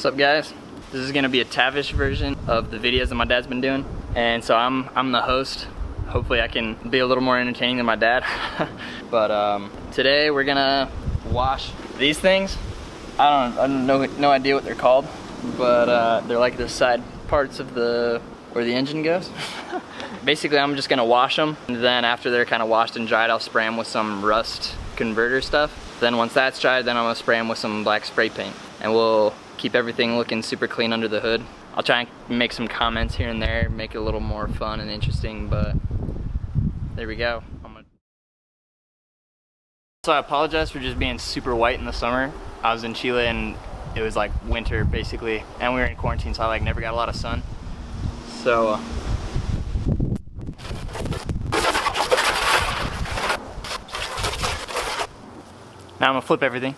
What's up, guys? This is gonna be a Tavish version of the videos that my dad's been doing, and so I'm the host. Hopefully I can be a little more entertaining than my dad. But today we're gonna wash these things. I don't know, no idea what they're called, but they're like the side parts of where the engine goes. Basically, I'm just gonna wash them, and then after they're kind of washed and dried, I'll spray them with some rust converter stuff. Then once that's dried, then I'm gonna spray them with some black spray paint, and we'll keep everything looking super clean under the hood. I'll try and make some comments here and there, make it a little more fun and interesting, but there we go. So I apologize for just being super white in the summer. I was in Chile and it was like winter basically, and we were in quarantine, so I like never got a lot of sun. So now I'm gonna flip everything.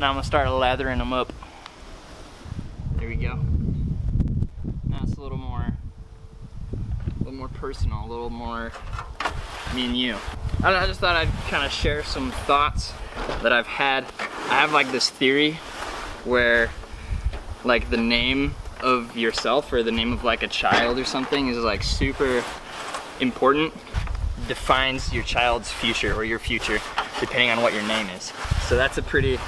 Now I'm gonna start lathering them up. There we go. Now it's a little more personal, a little more me and you. I just thought I'd kind of share some thoughts that I've had. I have like this theory where like the name of yourself or the name of like a child or something is like super important, defines your child's future or your future depending on what your name is. So that's a pretty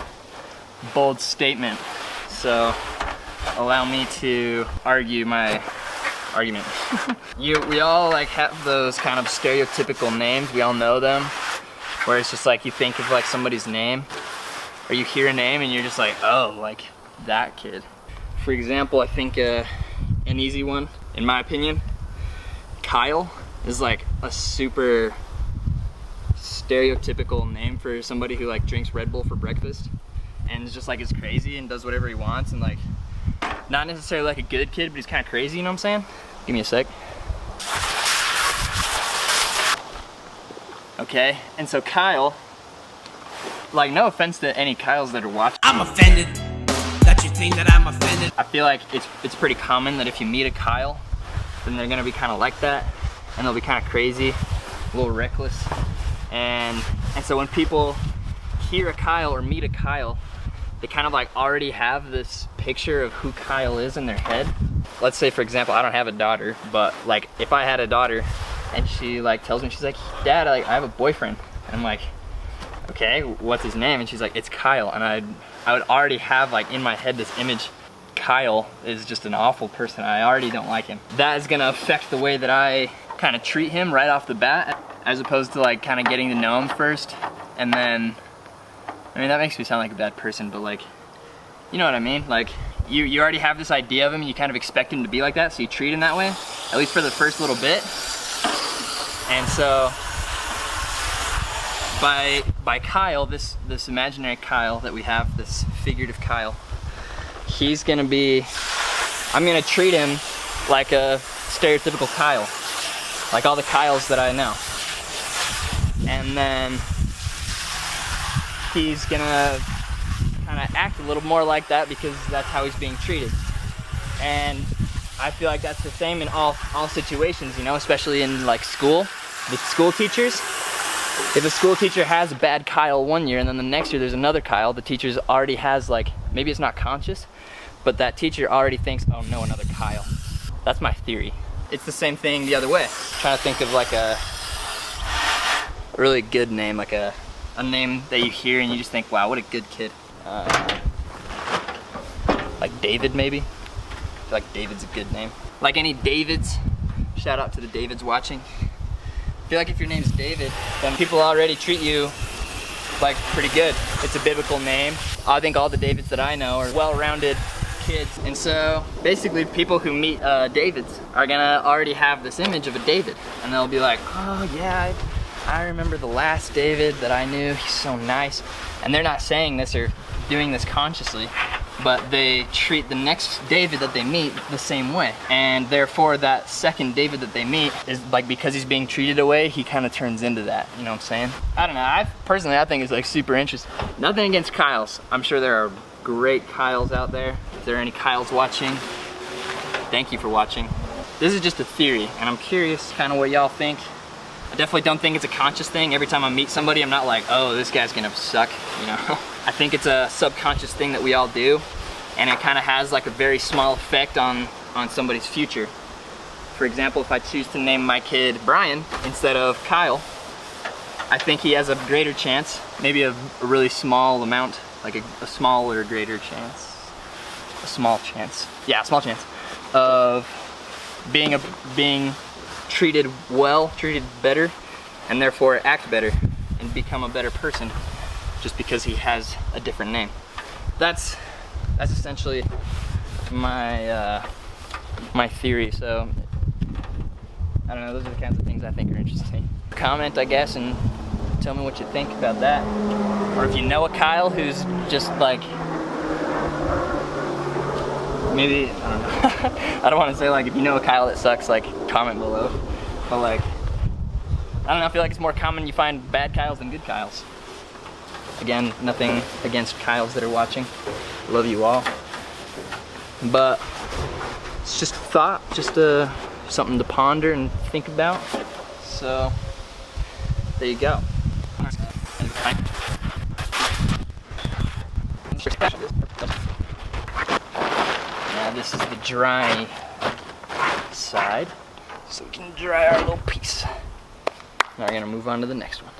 bold statement. So allow me to argue my argument. We all like have those kind of stereotypical names. We all know them, where it's just like you think of like somebody's name or you hear a name and you're just like, oh, like that kid. For example, I think an easy one, in my opinion, Kyle is like a super stereotypical name for somebody who like drinks Red Bull for breakfast and is just like is crazy and does whatever he wants and like not necessarily like a good kid, but he's kind of crazy, you know what I'm saying? Give me a sec. Okay, and so Kyle, like no offense to any Kyles that are watching. I'm offended that you think that I'm offended. I feel like it's pretty common that if you meet a Kyle, then they're gonna be kind of like that, and they'll be kind of crazy, a little reckless, and so when people hear a Kyle or meet a Kyle, they kind of like already have this picture of who Kyle is in their head. Let's say, for example, I don't have a daughter, but like if I had a daughter and she like tells me, she's like, Dad, I have a boyfriend. And I'm like, okay, what's his name? And she's like, it's Kyle. And I would already have like in my head this image, Kyle is just an awful person. I already don't like him. That is gonna affect the way that I kind of treat him right off the bat, as opposed to like kind of getting to know him first and then, I mean, that makes me sound like a bad person, but like, you know what I mean? Like, you already have this idea of him, and you kind of expect him to be like that, so you treat him that way, at least for the first little bit. And so, by Kyle, this imaginary Kyle that we have, this figurative Kyle, he's gonna be, I'm gonna treat him like a stereotypical Kyle, like all the Kyles that I know. And then he's gonna kind of act a little more like that because that's how he's being treated. And I feel like that's the same in all situations, you know, especially in like school, with school teachers. If a school teacher has a bad Kyle one year and then the next year there's another Kyle, the teacher already has like, maybe it's not conscious, but that teacher already thinks, oh no, another Kyle. That's my theory. It's the same thing the other way. I'm trying to think of like a really good name, like a name that you hear and you just think, wow, what a good kid. Like David, maybe? I feel like David's a good name. Like any Davids, shout out to the Davids watching. I feel like if your name's David, then people already treat you like pretty good. It's a biblical name. I think all the Davids that I know are well-rounded kids. And so basically people who meet Davids are gonna already have this image of a David. And they'll be like, oh yeah, I remember the last David that I knew, he's so nice. And they're not saying this or doing this consciously, but they treat the next David that they meet the same way. And therefore that second David that they meet is like, because he's being treated away, he kind of turns into that, you know what I'm saying? I don't know, I think it's like super interesting. Nothing against Kyles. I'm sure there are great Kyles out there. If there are any Kyles watching, thank you for watching. This is just a theory, and I'm curious kind of what y'all think. I definitely don't think it's a conscious thing. Every time I meet somebody, I'm not like, oh, this guy's gonna suck, you know? I think it's a subconscious thing that we all do, and it kind of has like a very small effect on somebody's future. For example, if I choose to name my kid Brian instead of Kyle, I think he has a greater chance, maybe a really small amount, like a small or greater chance, a small chance of being treated well, treated better, and therefore act better and become a better person just because he has a different name. That's essentially my my theory. So I don't know, those are the kinds of things I think are interesting. Comment, I guess, and tell me what you think about that. Or if you know a Kyle who's just like, maybe, I don't know. I don't want to say like, if you know a Kyle that sucks, like, comment below. But like, I don't know, I feel like it's more common you find bad Kyles than good Kyles. Again, nothing against Kyles that are watching. Love you all. But it's just a thought, just something to ponder and think about. So, there you go. Now this is the dry side, so we can dry our little piece. Now we're gonna move on to the next one.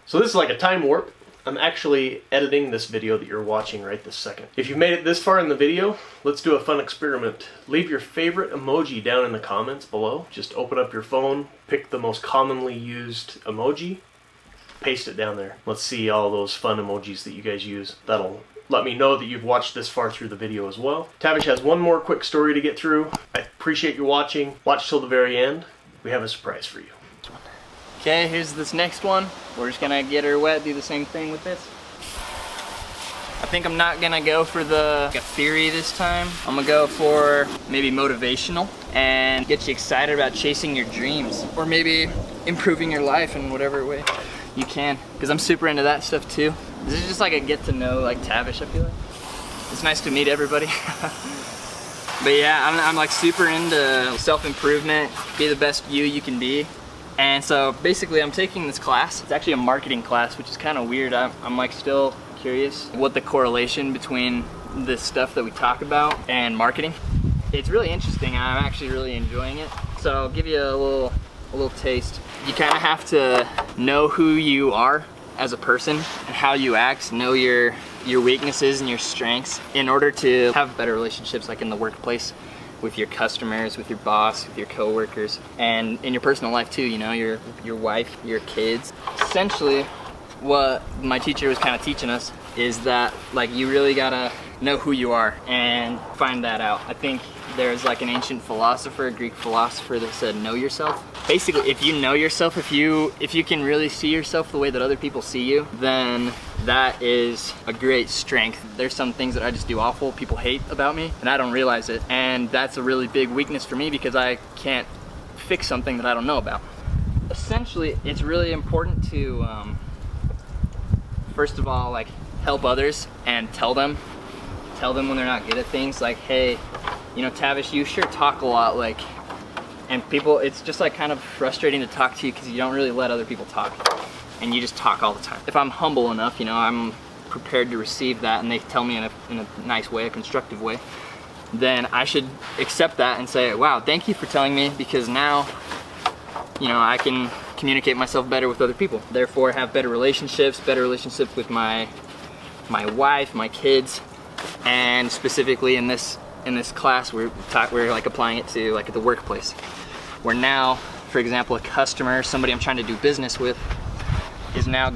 So this is like a time warp. I'm actually editing this video that you're watching right this second. If you've made it this far in the video, let's do a fun experiment. Leave your favorite emoji down in the comments below. Just open up your phone, pick the most commonly used emoji, paste it down there. Let's see all those fun emojis that you guys use. That'll let me know that you've watched this far through the video as well. Tavish has one more quick story to get through. I appreciate you watching. Watch till the very end. We have a surprise for you. Okay, here's this next one. We're just gonna get her wet, do the same thing with this. I think I'm not gonna go for a theory this time. I'm gonna go for maybe motivational and get you excited about chasing your dreams, or maybe improving your life in whatever way you can, because I'm super into that stuff too. This is just like a get to know like Tavish, I feel like. It's nice to meet everybody. But yeah, I'm like super into self-improvement, be the best you can be. And so basically I'm taking this class. It's actually a marketing class, which is kind of weird. I'm like still curious what the correlation between this stuff that we talk about and marketing. It's really interesting. I'm actually really enjoying it. So I'll give you a little taste. You kind of have to know who you are as a person and how you act, know your weaknesses and your strengths in order to have better relationships like in the workplace, with your customers, with your boss, with your coworkers, and in your personal life too, you know, your wife, your kids. Essentially, what my teacher was kind of teaching us is that like you really gotta know who you are and find that out. I think there's like an ancient philosopher, a Greek philosopher, that said know yourself. Basically, if you know yourself, if you can really see yourself the way that other people see you, then that is a great strength. There's some things that I just do awful, people hate about me, and I don't realize it. And that's a really big weakness for me because I can't fix something that I don't know about. Essentially, it's really important to, first of all, like help others and tell them when they're not good at things. Like, hey, you know, Tavish, you sure talk a lot, like, and people, it's just like kind of frustrating to talk to you because you don't really let other people talk. And you just talk all the time. If I'm humble enough, you know, I'm prepared to receive that and they tell me in a nice way, a constructive way, then I should accept that and say, wow, thank you for telling me, because now, you know, I can communicate myself better with other people. Therefore, have better relationships with my wife, my kids, and specifically in this class, we're like applying it to like at the workplace, where now, for example, a customer, somebody I'm trying to do business with, is now I'm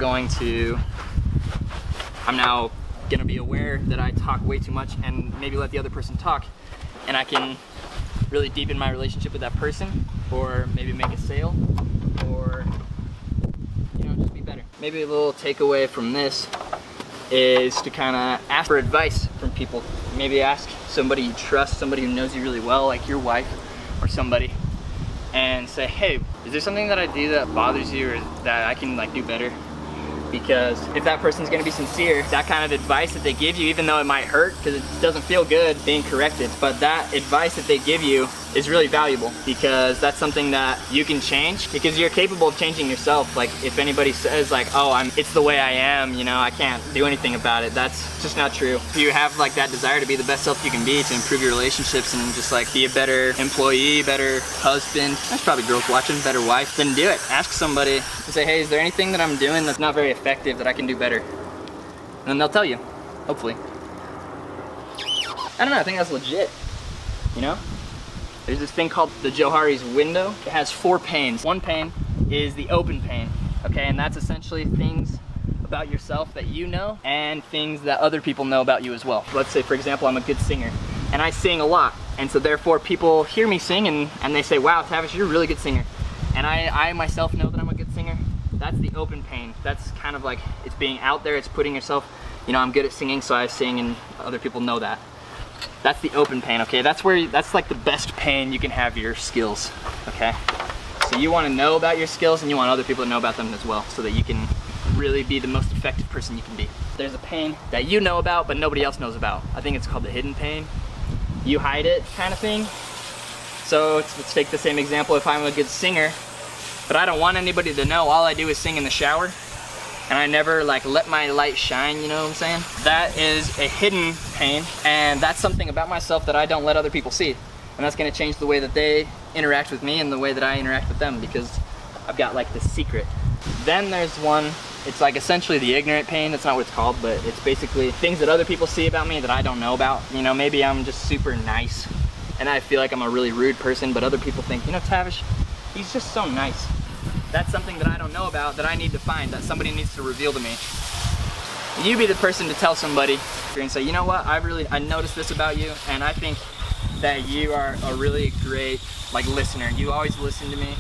now gonna be aware that I talk way too much and maybe let the other person talk, and I can really deepen my relationship with that person, or maybe make a sale, or, you know, just be better. Maybe a little takeaway from this is to kind of ask for advice from people. Maybe ask somebody you trust, somebody who knows you really well, like your wife or somebody, and say, hey, is there something that I do that bothers you or that I can like do better? Because if that person's gonna be sincere, that kind of advice that they give you, even though it might hurt because it doesn't feel good being corrected, but that advice that they give you is really valuable, because that's something that you can change, because you're capable of changing yourself. Like if anybody says like, oh, it's the way I am, you know, I can't do anything about it, that's just not true. If you have like that desire to be the best self you can be, to improve your relationships and just like be a better employee, better husband, there's probably girls watching, better wife, then do it. Ask somebody and say, hey, is there anything that I'm doing that's not very effective that I can do better? And then they'll tell you, hopefully. I don't know, I think that's legit, you know? There's this thing called the Johari's window. It has 4 panes. One pane is the open pane, okay? And that's essentially things about yourself that you know and things that other people know about you as well. Let's say, for example, I'm a good singer and I sing a lot. And so therefore people hear me sing and they say, wow, Tavish, you're a really good singer. And I myself know that I'm a good singer. That's the open pane. That's kind of like, it's being out there, it's putting yourself, you know, I'm good at singing, so I sing and other people know that. That's the open pane, okay? That's like the best pane you can have your skills, okay? So you want to know about your skills and you want other people to know about them as well, so that you can really be the most effective person you can be. There's a pane that you know about but nobody else knows about. I think it's called the hidden pane. You hide it kind of thing. So let's take the same example. If I'm a good singer, but I don't want anybody to know, all I do is sing in the shower, and I never like let my light shine, you know what I'm saying? That is a hidden pane, and that's something about myself that I don't let other people see. And that's gonna change the way that they interact with me and the way that I interact with them, because I've got like this secret. Then there's one, it's like essentially the ignorant pane. That's not what it's called, but it's basically things that other people see about me that I don't know about. You know, maybe I'm just super nice and I feel like I'm a really rude person, but other people think, you know, Tavish, he's just so nice. That's something that I don't know about, that I need to find, that somebody needs to reveal to me. You be the person to tell somebody and say, you know what, I noticed this about you, and I think that you are a really great like listener. You always listen to me,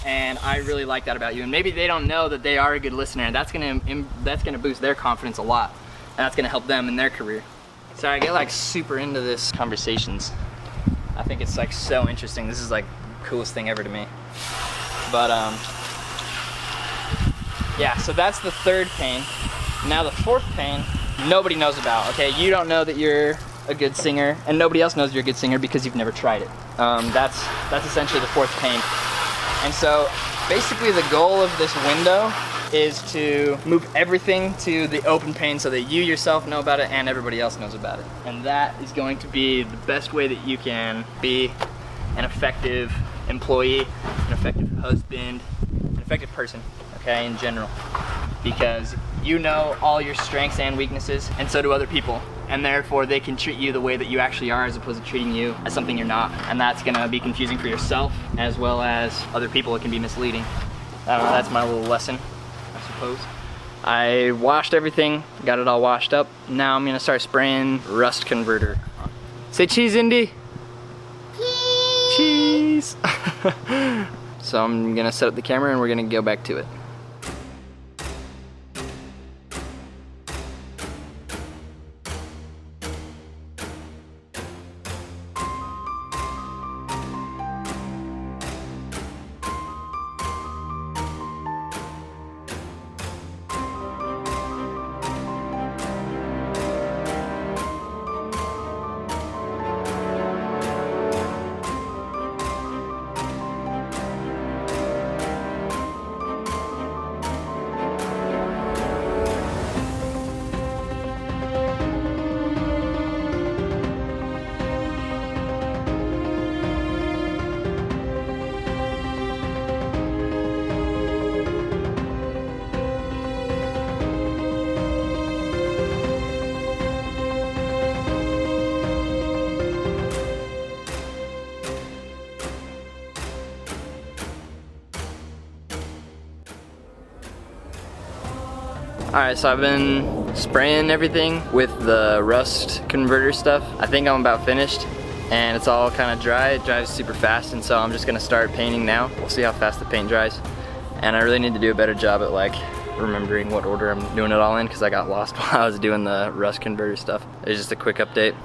and I really like that about you. And maybe they don't know that they are a good listener, and that's gonna boost their confidence a lot, and that's gonna help them in their career. Sorry, I get like super into this conversations. I think it's like so interesting. This is like the coolest thing ever to me. But yeah, so that's the third pane. Now the fourth pane, nobody knows about, okay? You don't know that you're a good singer, and nobody else knows you're a good singer because you've never tried it. That's essentially the fourth pane. And so basically the goal of this window is to move everything to the open pane so that you yourself know about it and everybody else knows about it. And that is going to be the best way that you can be an effective employee, an effective husband, an effective person, okay, in general. Because you know all your strengths and weaknesses, and so do other people. And therefore they can treat you the way that you actually are, as opposed to treating you as something you're not. And that's gonna be confusing for yourself as well as other people. It can be misleading. I don't know, that's my little lesson, I suppose. I washed everything, got it all washed up. Now I'm gonna start spraying rust converter. Say cheese, Indy. Cheese. So I'm gonna set up the camera and we're gonna go back to it. Alright, so I've been spraying everything with the rust converter stuff. I think I'm about finished, and it's all kind of dry. It dries super fast, and so I'm just gonna start painting now. We'll see how fast the paint dries. And I really need to do a better job at like remembering what order I'm doing it all in, because I got lost while I was doing the rust converter stuff. It's just a quick update.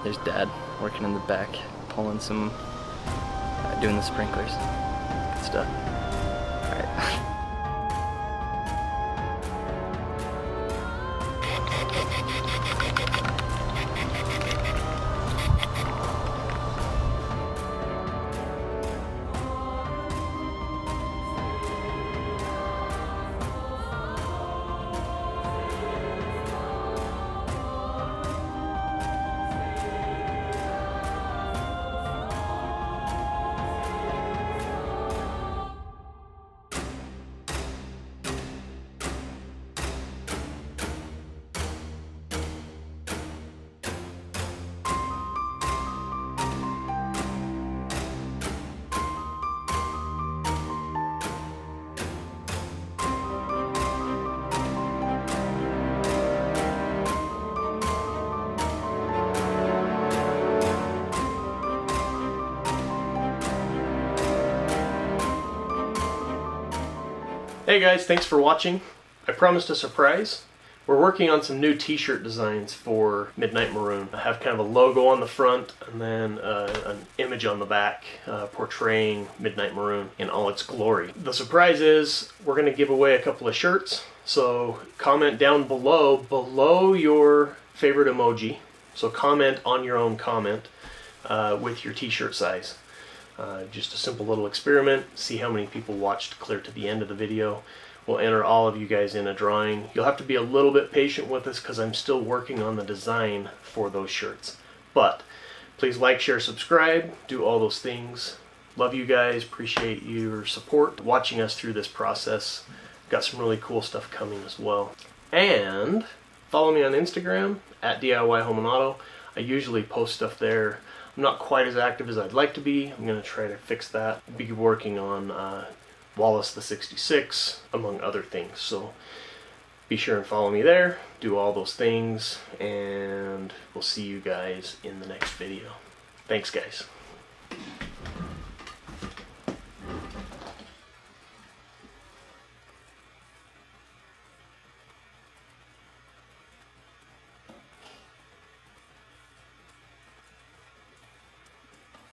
There's Dad working in the back, pulling some, doing the sprinklers. Good stuff. Alright. Hey guys, thanks for watching. I promised a surprise. We're working on some new t-shirt designs for Midnight Maroon. I have kind of a logo on the front and then an image on the back portraying Midnight Maroon in all its glory. The surprise is we're going to give away a couple of shirts. So comment down below your favorite emoji. So comment on your own comment with your t-shirt size. Just a simple little experiment. See how many people watched clear to the end of the video. We'll enter all of you guys in a drawing. You'll have to be a little bit patient with us because I'm still working on the design for those shirts. But please like, share, subscribe, do all those things. Love you guys, appreciate your support, watching us through this process. Got some really cool stuff coming as well. And follow me on Instagram at DIY Home and Auto. I usually post stuff there. I'm not quite as active as I'd like to be. I'm going to try to fix that. Be working on Wallace the 66, among other things. So be sure and follow me there, do all those things, and we'll see you guys in the next video. Thanks guys.